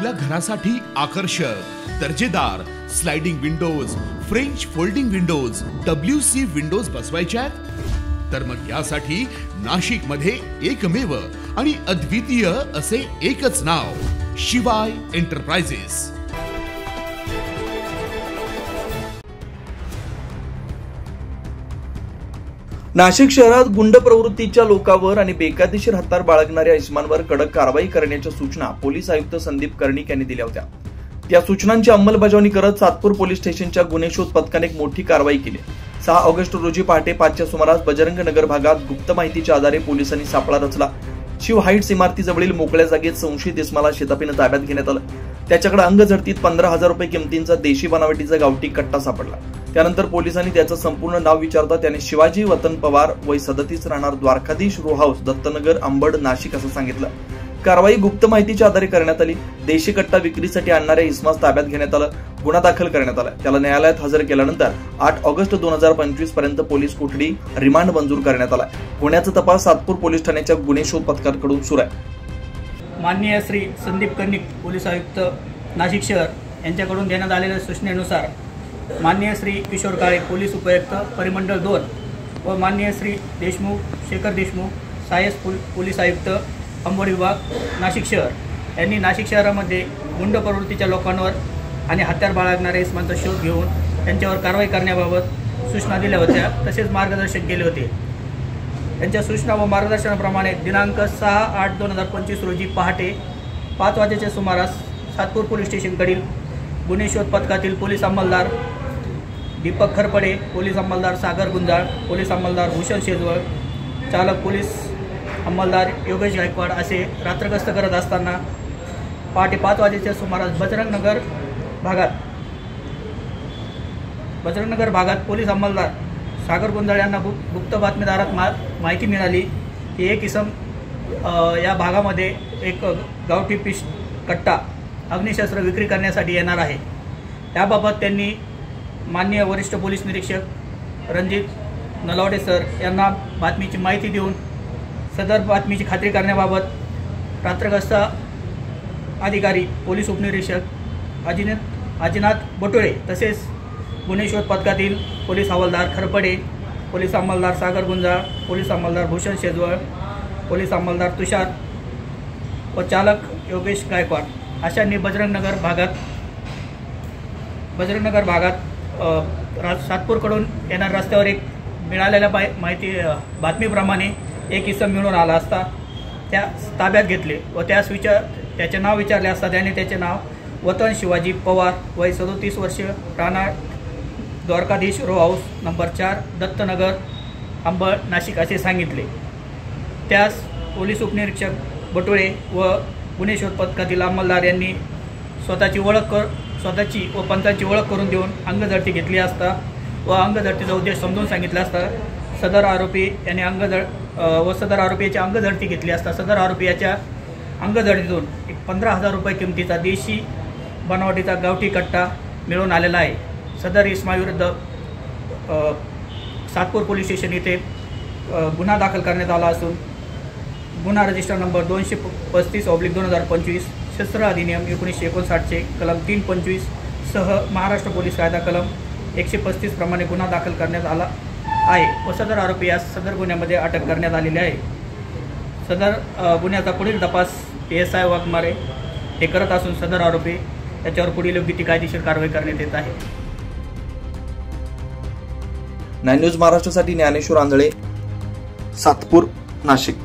आपल्या घरासाठी आकर्षक दर्जेदार sliding windows, French folding windows, WC windows बसवायच्यात? तर मग यासाठी नाशिक मध्ये एकमेव आणि अद्वितीय असे एकच नाव, शिवाय एंटरप्राइजेस। नाशिक शहरात गुंड प्रवृत्तीच्या लोकांवर आणि बेकायदेशीर हत्यार बाळगणाऱ्या इसमांवर कडक कारवाई करण्याच्या सूचना पोलीस आयुक्त संदीप कर्णिक यांनी दिल्या होत्या। त्या सूचनांची अंमलबजावणी करत सातपूर पोलीस स्टेशनच्या गुन्हे शोध पथकाने एक मोठी कारवाई केली। 6 ऑगस्ट रोजी पहाटे 5च्या सुमारास बजरंग नगर भागात गुप्त माहितीच्या आधारे पोलिसांनी सापळा रचला। शिव हाईट्स इमारतीजवळील मोकळ्या जागेत संशयित इसमाला शेतापीने ताब्यात घेण्यात आलं। त्याच्याकडे अंगझडतीत 15,000 रुपये किमतीचा देशी बनावटीचा गावठी कट्टा सापडला। त्यानंतर पोलिसांनी त्याचं संपूर्ण नाव विचारता त्याने शिवाजी वतन पवार, वय 37, राहणार द्वारकाधीश रो हाऊस, दत्तनगर, अंबड, नाशिक असं सांगितलं। कारवाई गुप्त माहितीच्या आधारे करण्यात आली। देशी कट्टा विक्रीसाठी आणणाऱ्या इसमास ताब्यात घेण्यात आलं। गुन्हा दाखल करण्यात आला। त्याला न्यायालयात हजर केल्यानंतर 8 ऑगस्ट 2025 पर्यंत पोलीस कोठडी रिमांड मंजूर करण्यात आला। गुन्ह्याचा तपास सातपूर पोलीस ठाण्याच्या गुन्हे शोध पथकाकडून सुरू आहे। माननीय श्री संदीप कर्णिक पोलीस आयुक्त नाशिक शहर यांच्याकडून देण्यात आलेल्या सूचनेनुसार माननीय श्री किशोर काळे पोलीस उपायुक्त परिमंडळ 2 व माननीय श्री देशमुख शेखर देशमुख सहाय्यक पोलीस आयुक्त अंबड विभाग नाशिक शहर यांनी नाशिक शहरामध्ये गुंड प्रवृत्तीच्या लोकांवर आणि हत्यार बाळगणाऱ्या इसमांचा शोध घेऊन त्यांच्यावर कारवाई करण्याबाबत सूचना दिल्या होत्या, तसेच मार्गदर्शन केले होते। त्यांच्या सूचना व मार्गदर्शनाप्रमाणे दिनांक 6/8/2025 रोजी पहाटे 5 वाजेच्या सुमारास सातपूर पोलीस स्टेशनकडील गुन्हे शोध पथकातील पोलीस अंमलदार दीपक खरपडे, पोलीस अंमलदार सागर गुंजाळ, पोलीस अंमलदार भूषण शेजवळ, चालक पोलीस अंमलदार योगेश गायकवाड असे रात्रगस्त करत असताना पहाटे 5 वाजेच्या सुमारास बजरंगनगर भागात पोलीस अंमलदार सागर गुंजाळ यांना गुप्त बातमीदारात माहिती मिळाली की एक इसम या भागामध्ये एक गावठी कट्टा अग्निशस्त्र विक्री करण्यासाठी येणार आहे। त्याबाबत त्यांनी माननीय वरिष्ठ पोलीस निरीक्षक रणजित नलावडे सर यांना बातमीची माहिती देऊन सदर बातमीची खात्री करण्याबाबत रात्रगस्त अधिकारी पोलीस उपनिरीक्षक अजिनाथ बोटोळे तसेच गुन्हे शोध पथकातील पोलीस हवालदार खरपडे, पोलीस अंमलदार सागर गुंजाळ, पोलीस अंमलदार भूषण शेजवळ, पोलीस अंमलदार तुषार व चालक योगेश गायकवाड अशांनी बजरंगनगर भागात सातपूरकडून येणार रस्त्यावर एक मिळालेल्या बातमीप्रमाणे एक इसम मिळून आला असता त्या ताब्यात घेतले व त्याचे नाव विचारले असता त्याने त्याचे नाव वतन शिवाजी पवार, वय 37 वर्ष, राहणार Dwarkadhish row house number 4, Dattanagar, Ambad, Nashik असे सांगितले। त्यास पोलीस उपनिरीक्षक बटोळे व गुन्हे शोध पथकातील अंमलदार यांनी स्वतःची व पंथाची ओळख करून देऊन अंगझडती घेतली असता व अंगझडतीचा उद्देश समजून सांगितला असता सदर आरोपी याच्या अंगझडती घेतली असता सदर आरोपी याच्या अंगझडतीतून 15,000 रुपये किमतीचा देशी बनावटीचा गावठी कट्टा मिळून आलेला आहे। सदर इसमाविरुद्ध सातपूर पोलीस स्टेशन येथे गुन्हा दाखल करण्यात आला असून गुन्हा रजिस्टर नंबर 235/2025 शस्त्र अधिनियम 1959 चे कलम 325 सह महाराष्ट्र पोलीस कायदा कलम 135 प्रमाणे गुन्हा दाखल करण्यात आला आहे व सदर आरोपी यास सदर गुन्ह्यामध्ये अटक करण्यात आलेली आहे। सदर गुन्ह्याचा पुढील तपास PSI वाघमारे हे करत असून सदर आरोपी याच्यावर पुढील योग्य ती कायदेशीर कारवाई करण्यात येत आहे। 9 न्यूज महाराष्ट्रासाठी ज्ञानेश्वर आंधळे, सातपूर, नाशिक।